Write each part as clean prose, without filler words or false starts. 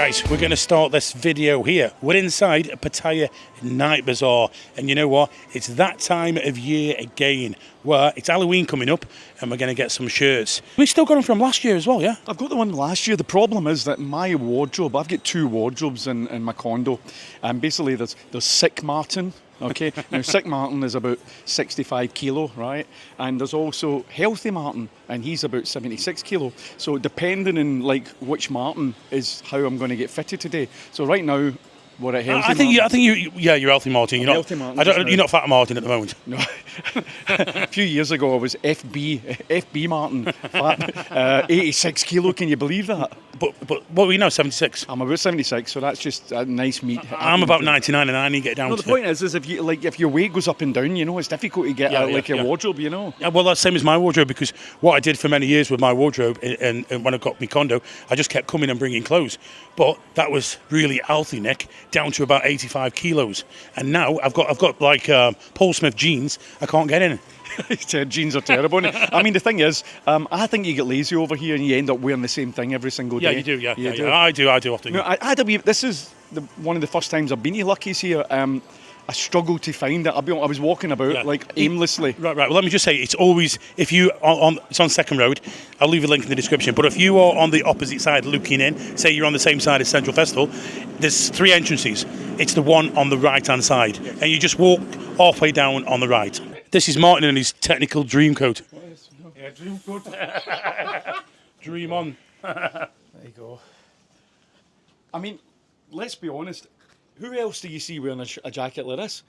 Guys, we're going to start this video here. We're inside Pattaya Night Bazaar, and you know what? It's that time of year again where it's Halloween coming up and we're going to get some shirts. We still got them from last year as well, yeah? I've got the one last year. The problem is that my wardrobe, I've got two wardrobes in my condo, and basically there's Sick Martin. Okay, now Sick Martin is about 65 kilo, right? And there's also Healthy Martin, and he's about 76 kilo. So depending on like which Martin is how I'm going to get fitted today. So right now we're at Healthy Martin. I think you're Healthy Martin. You're not Healthy Martin. You're not Fat Martin at the moment. No. A few years ago I was FB Martin, fat, 86 kilo. Can you believe that? But what were you now, 76? I'm about 76, so that's just a nice meat. I'm about 99 and I need to get down to... The point is if your weight goes up and down, you know, it's difficult to get a wardrobe, you know. Yeah, well, that's the same as my wardrobe, because what I did for many years with my wardrobe, and when I got my condo, I just kept coming and bringing clothes. But that was really healthy, Nick, down to about 85 kilos. And now I've got like Paul Smith jeans, I can't get in. Jeans are terrible. I mean, the thing is, I think you get lazy over here and you end up wearing the same thing every single day. Yeah, you do. Yeah. I do often. No, this is one of the first times I've been to Lucky's here. I struggled to find it. I was walking about like aimlessly. Right. Well, let me just say, it's always, if you are it's on Second Road. I'll leave a link in the description. But if you are on the opposite side looking in, say you're on the same side as Central Festival, there's 3 entrances. It's the one on the right-hand side, and you just walk halfway down on the right. This is Martin in his technical dream coat. Yeah, dream coat. Dream on. There you go. I mean, let's be honest. Who else do you see wearing a jacket like this?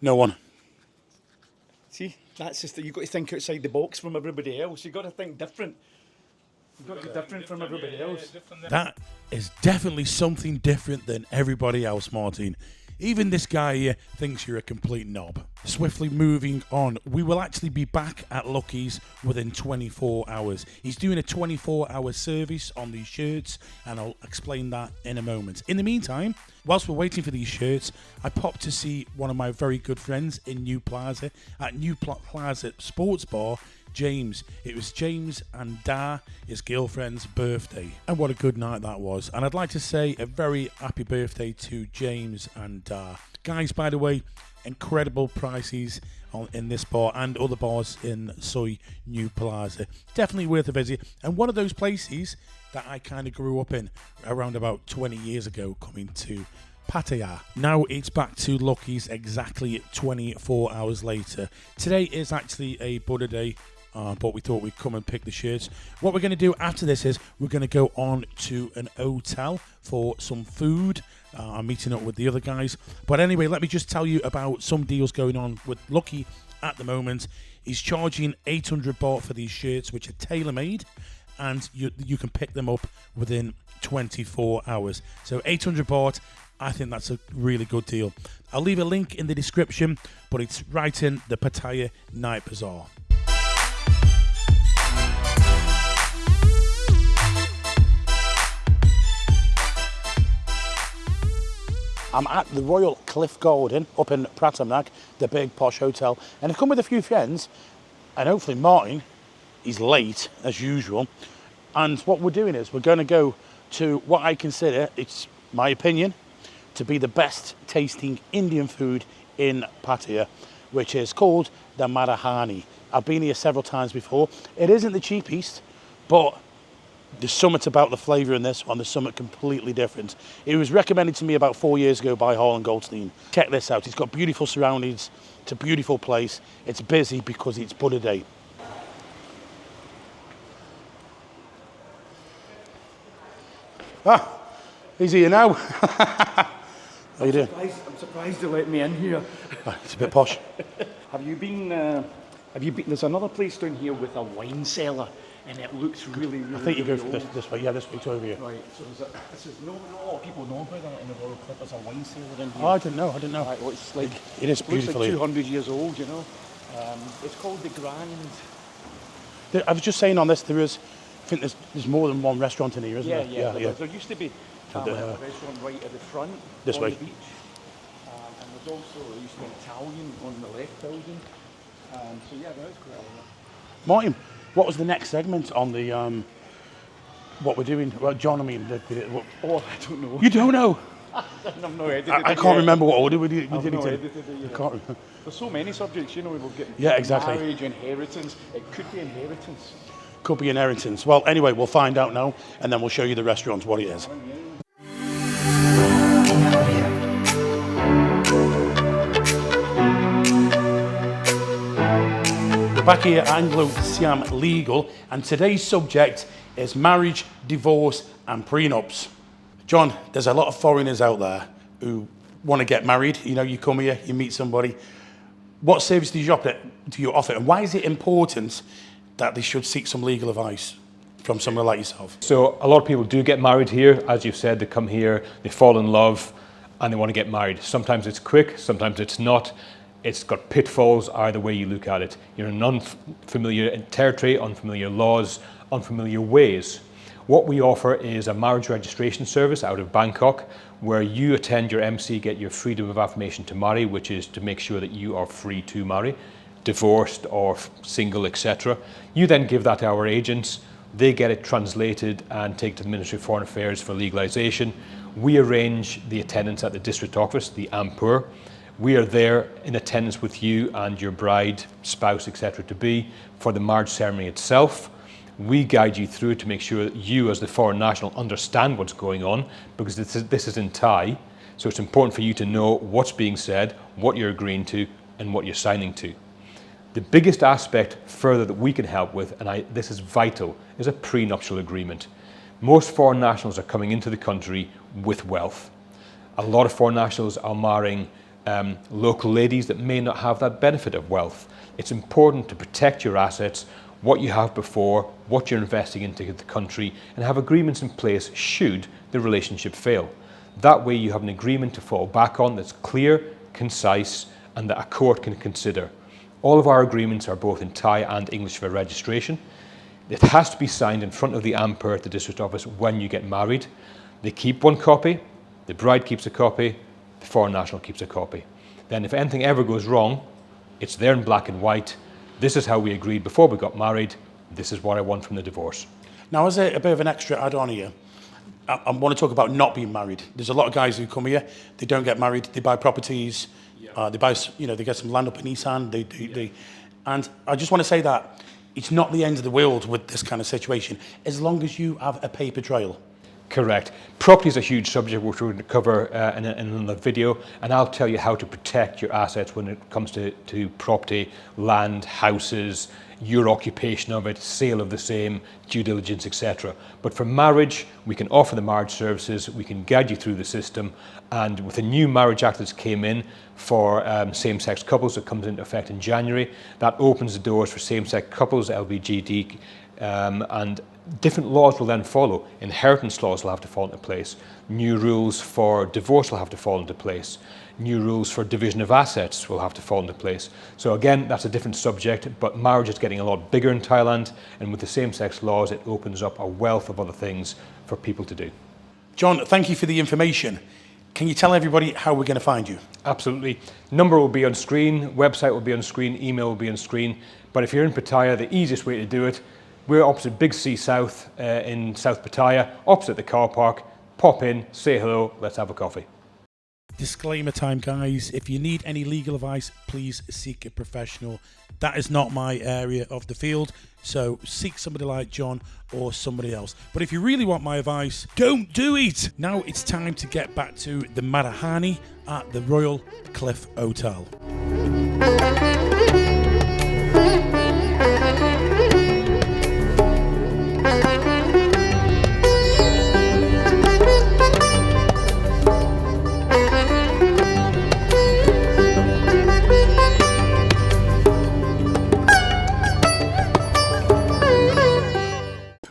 No one. See, that's just you've got to think outside the box from everybody else. You've got to think different. You've got to be different from everybody else. That is definitely something different than everybody else, Martin. Even this guy here thinks you're a complete knob. Swiftly moving on, we will actually be back at Lucky's within 24 hours. He's doing a 24-hour service on these shirts, and I'll explain that in a moment. In the meantime, whilst we're waiting for these shirts, I popped to see one of my very good friends in New Plaza, at New Plaza Sports Bar, James. It was James and Da, his girlfriend's birthday, and what a good night that was. And I'd like to say a very happy birthday to James and Da. Guys, by the way, incredible prices in this bar and other bars in Soy New Plaza. Definitely worth a visit, and one of those places that I kind of grew up in around about 20 years ago, coming to Pattaya. Now it's back to Lucky's exactly 24 hours later. Today is actually a Buddha day, but we thought we'd come and pick the shirts. What we're going to do after this is we're going to go on to an hotel for some food. I'm meeting up with the other guys. But anyway, let me just tell you about some deals going on with Lucky at the moment. He's charging 800 baht for these shirts, which are tailor-made, and you can pick them up within 24 hours. So 800 baht, I think that's a really good deal. I'll leave a link in the description, but it's right in the Pattaya Night Bazaar. I'm at the Royal Cliff Garden up in Pratamnak, the big posh hotel, and I've come with a few friends, and hopefully Martin, he's late as usual, and what we're doing is we're going to go to what I consider, it's my opinion, to be the best tasting Indian food in Pattaya, which is called the Maharani. I've been here several times before. It isn't the cheapest, but there's something about the flavour in this one. There's something completely different. It was recommended to me about 4 years ago by Harlan Goldstein. Check this out. It's got beautiful surroundings. It's a beautiful place. It's busy because it's Buddha Day. Ah, he's here now. How you doing? I'm surprised they let me in here. It's a bit posh. Have you been? There's another place down here with a wine cellar, and it looks really. I think you go for old. this way. Yeah, this way. It's over here. Right. So this is no. Not a lot of people know about that in the Royal Cliff. There's a wine cellar in here. Oh, I didn't know. Right, well, it's like it is beautiful. Looks like 200 years old. You know. It's called the Grand. I was just saying on this, I think there's more than one restaurant in here, isn't there? Yeah. There used to be a restaurant right at the front this on way. the beach. And there's also, there used to be an Italian on the left building. So yeah, there is quite a lot. Martin, what was the next segment on the what we're doing. Well, John, I mean, Oh, I don't know. you don't know. I've no edited I it can't yet. remember what order we did. I've no it in. edited it yet. I can't remember. There's so many subjects, you know, we'll get Yeah, exactly. marriage, inheritance. It could be inheritance. Could be inheritance. Well, anyway, we'll find out now, and then we'll show you the restaurant, what it is. We're back here at Anglo Siam Legal, and today's subject is marriage, divorce, and prenups. John, there's a lot of foreigners out there who want to get married. You know, you come here, you meet somebody. What service do you offer, and why is it important that they should seek some legal advice from someone like yourself? So a lot of people do get married here. As you've said, they come here, they fall in love, and they want to get married. Sometimes it's quick, sometimes it's not. It's got pitfalls either way you look at it. You're in unfamiliar territory, unfamiliar laws, unfamiliar ways. What we offer is a marriage registration service out of Bangkok, where you attend your MC, get your freedom of affirmation to marry, which is to make sure that you are free to marry, divorced or single, etc. You then give that to our agents. They get it translated and take it to the Ministry of Foreign Affairs for legalization. We arrange the attendance at the district office, the Ampur. We are there in attendance with you and your bride, spouse, etc. to be for the marriage ceremony itself. We guide you through it to make sure that you as the foreign national understand what's going on, because this is in Thai, so it's important for you to know what's being said, what you're agreeing to, and what you're signing to. The biggest aspect further that we can help with, and this is vital, is a prenuptial agreement. Most foreign nationals are coming into the country with wealth. A lot of foreign nationals are marrying local ladies that may not have that benefit of wealth. It's important to protect your assets, what you have before, what you're investing into the country, and have agreements in place should the relationship fail. That way you have an agreement to fall back on that's clear, concise, and that a court can consider. All of our agreements are both in Thai and English for registration. It has to be signed in front of the Ampur at the district office when you get married. They keep one copy, the bride keeps a copy, the foreign national keeps a copy. Then if anything ever goes wrong, it's there in black and white. This is how we agreed before we got married. This is what I want from the divorce. Now, as a bit of an extra add-on here, I want to talk about not being married. There's a lot of guys who come here, they don't get married, they buy properties, they buy, they get some land up in Isan, and I just want to say that it's not the end of the world with this kind of situation, as long as you have a paper trail. Correct. Property is a huge subject which we're going to cover in another video, and I'll tell you how to protect your assets when it comes to property, land, houses, your occupation of it, sale of the same, due diligence, etc. But for marriage, we can offer the marriage services, we can guide you through the system, and with the new Marriage Act that came in for same-sex couples that comes into effect in January, that opens the doors for same-sex couples, LBGT, and different laws will then follow. Inheritance laws will have to fall into place. New rules for divorce will have to fall into place. New rules for division of assets will have to fall into place. So again, that's a different subject, but marriage is getting a lot bigger in Thailand, and with the same-sex laws, it opens up a wealth of other things for people to do. John, thank you for the information. Can you tell everybody how we're going to find you? Absolutely. Number will be on screen, website will be on screen, email will be on screen, but if you're in Pattaya, the easiest way to do it, we're opposite Big C South in South Pattaya, opposite the car park. Pop in, say hello, let's have a coffee. Disclaimer time, guys. If you need any legal advice, please seek a professional. That is not my area of the field, so seek somebody like John or somebody else. But if you really want my advice, don't do it. Now it's time to get back to the Maharani at the Royal Cliff Hotel.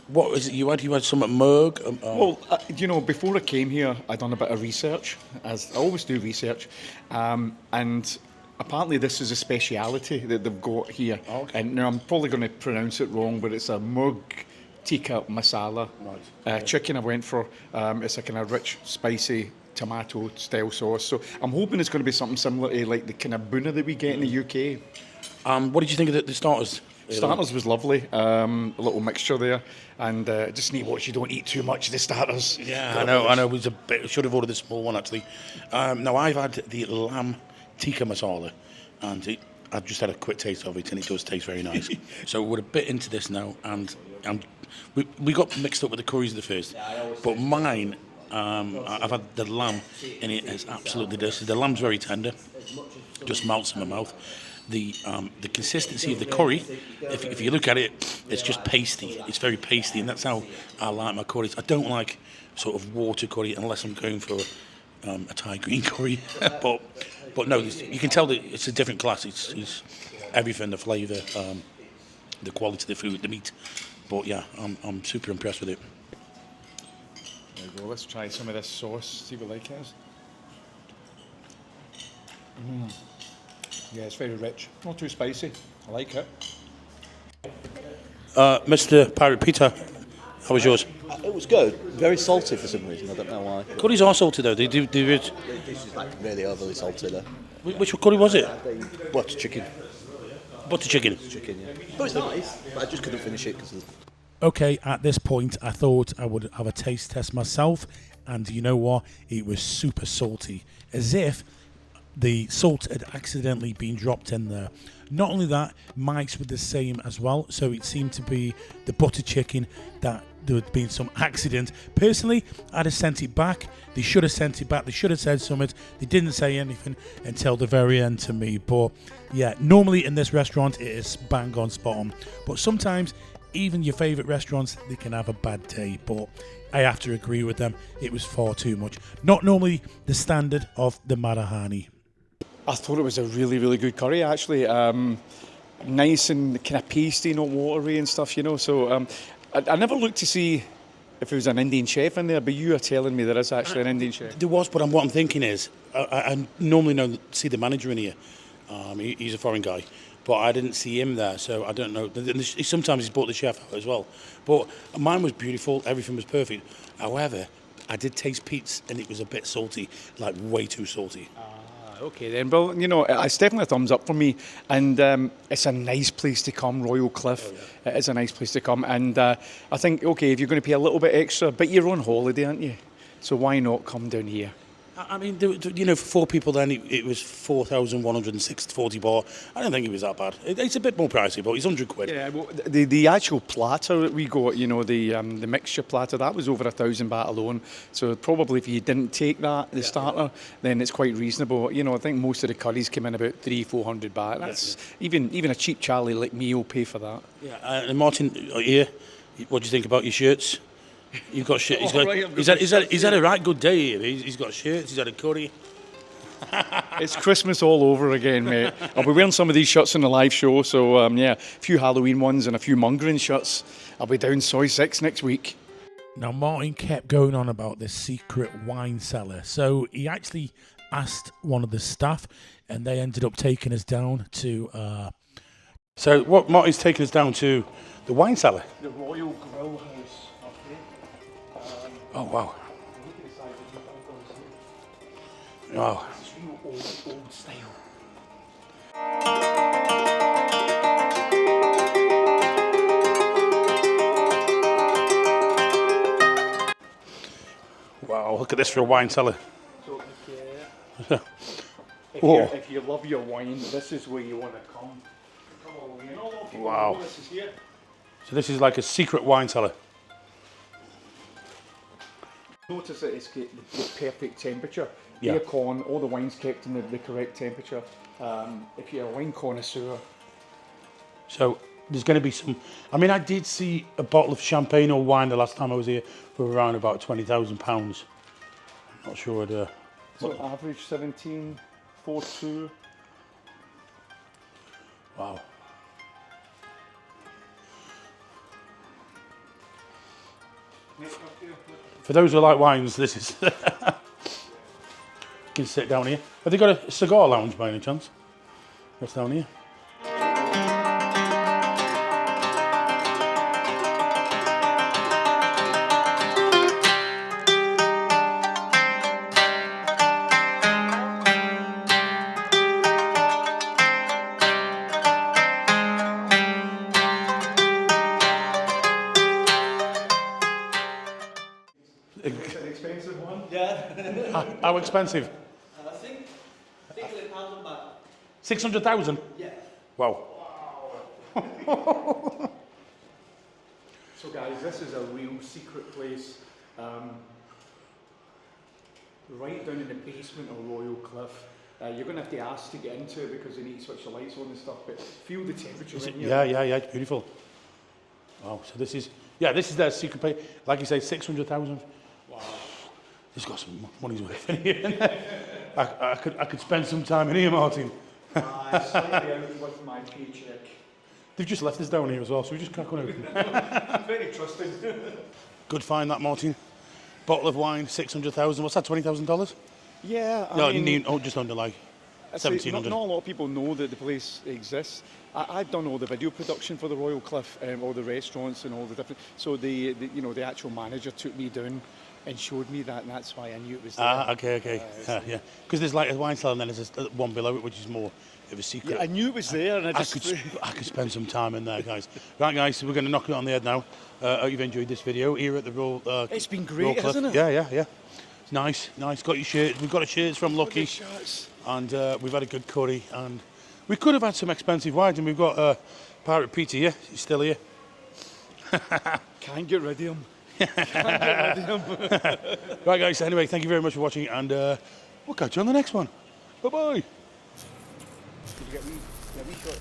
What is it you had? You had some at Merg? Well, before I came here, I'd done a bit of research, as I always do research, and apparently this is a speciality that they've got here. Oh, okay. And now I'm probably going to pronounce it wrong, but it's a Merg tikka masala. Right. Chicken I went for. It's a kind of rich, spicy tomato style sauce. So I'm hoping it's going to be something similar to like the kind of buna that we get in the UK. What did you think of the starters? Starters was lovely. A little mixture there, and just need to watch you don't eat too much of the starters. Yeah, I know. It was a bit. Should have ordered the small one actually. Now I've had the lamb tikka masala, and I've just had a quick taste of it, and it does taste very nice. So we're a bit into this now, and we got mixed up with the curries at the first, but mine. I've had the lamb, and it is absolutely delicious. The lamb's very tender, just melts in my mouth. The consistency of the curry, if you look at it, it's just pasty. It's very pasty, and that's how I like my curries. I don't like sort of water curry unless I'm going for a Thai green curry. but no, you can tell that it's a different class. It's everything, the flavour, the quality of the food, the meat. But yeah, I'm super impressed with it. There we go. Let's try some of this sauce. See what like it is. Yeah, it's very rich. Not too spicy. I like it. Mr. Pirate Peter, how was yours? It was good. Very salty for some reason. I don't know why. Curries are salty though. They do it. This is like really overly salty though. Which curry was it? Butter chicken. Butter chicken. Chicken, yeah. But it's nice. But I just couldn't finish it because. Okay, at this point, I thought I would have a taste test myself, and you know what? It was super salty, as if the salt had accidentally been dropped in there. Not only that, Mike's were the same as well, so it seemed to be the butter chicken that there had been some accident. Personally, I'd have sent it back. They should have sent it back. They should have said something. They didn't say anything until the very end to me. But yeah, normally in this restaurant, it is bang on spot on. But sometimes, even your favourite restaurants, they can have a bad day. But I have to agree with them. It was far too much. Not normally the standard of the Maharani. I thought it was a really, really good curry, actually. Nice and kind of pasty, not watery and stuff, you know. So I never looked to see if there was an Indian chef in there, but you are telling me there is actually an Indian chef. There was, but what I'm thinking is, I normally see the manager in here. He's a foreign guy, but I didn't see him there, so I don't know. Sometimes he's brought the chef out as well. But mine was beautiful, everything was perfect. However, I did taste Pete's, and it was a bit salty, like way too salty. Okay then, well, you know, it's definitely a thumbs up for me, and it's a nice place to come, Royal Cliff. Oh, yeah. It is a nice place to come, and I think, okay, if you're going to pay a little bit extra, but you're on holiday, aren't you? So why not come down here? I mean, you know, for 4 people then, it was 4,140 baht. I don't think it was that bad. It's a bit more pricey, but it's 100 quid. Yeah, well, the actual platter that we got, you know, the mixture platter, that was over 1,000 baht alone. So probably if you didn't take that, the starter, then it's quite reasonable. You know, I think most of the curries came in about 300-400 baht. That's even a cheap Charlie like me will pay for that. Yeah, and Martin, here, what do you think about your shirts? You've got shirts. He's had a right good day here. He's got shirts. He's had a curry. It's Christmas all over again, mate. I'll be wearing some of these shirts in the live show. So yeah, a few Halloween ones and a few Mungering shirts. I'll be down Soy 6 next week. Now Martin kept going on about this secret wine cellar. So he actually asked one of the staff, and they ended up taking us down to. So what Martin's taking us down to, the wine cellar. The Royal Grill House. Oh, wow. Wow. It's real old style. Wow, look at this for a wine cellar. So, if you love your wine, this is where you want to come. Come all the way. Wow. This is here. So this is like a secret wine cellar. Notice that it's the perfect temperature. Yeah. Aircon, all the wine's kept in the correct temperature. If you're a wine connoisseur. So there's going to be some. I mean, I did see a bottle of champagne or wine the last time I was here for around about £20,000. I'm not sure. So average 17.42. Wow. For those who like wines, this is. You can sit down here. Have they got a cigar lounge by any chance? What's down here? It's an expensive one. Yeah. How expensive? I think £600 back. 600,000? Yeah. Wow. So guys, this is a real secret place. Right down in the basement of Royal Cliff. You're going to have to ask to get into it because they need to switch the lights on and stuff, but feel the temperature in here. Yeah, it's beautiful. Wow, so this is their secret place. Like you say, 600,000. Wow. He's got some money's worth in here. I could spend some time in here, Martin. Slightly out with my paycheck. They've just left us down here as well, so we just crack on open. Very trusting. Good find that, Martin. Bottle of wine, 600,000. What's that, $20,000? Yeah, No, just under like I say, 1,700. not a lot of people know that the place exists. I've done all the video production for the Royal Cliff, all the restaurants and all the different. So the actual manager took me down and showed me that, and that's why I knew it was there. Okay. Yeah. Because there's like a wine cellar, and then there's one below it, which is more of a secret. Yeah, I knew it was there, and I could spend some time in there, guys. Right, guys, so we're going to knock it on the head now. Hope you've enjoyed this video here at the Royal. It's been Royal great, Cliff. hasn't it? Yeah. It's nice. Got your shirts. We've got our shirts from Lucky, Shirts. and we've had a good curry, and we could have had some expensive wines, and we've got Pirate Peter here. He's still here. Can't get rid of him. Can't get rid of him. Right, guys. Anyway, thank you very much for watching, and we'll catch you on the next one. Bye bye. Did you get me shot?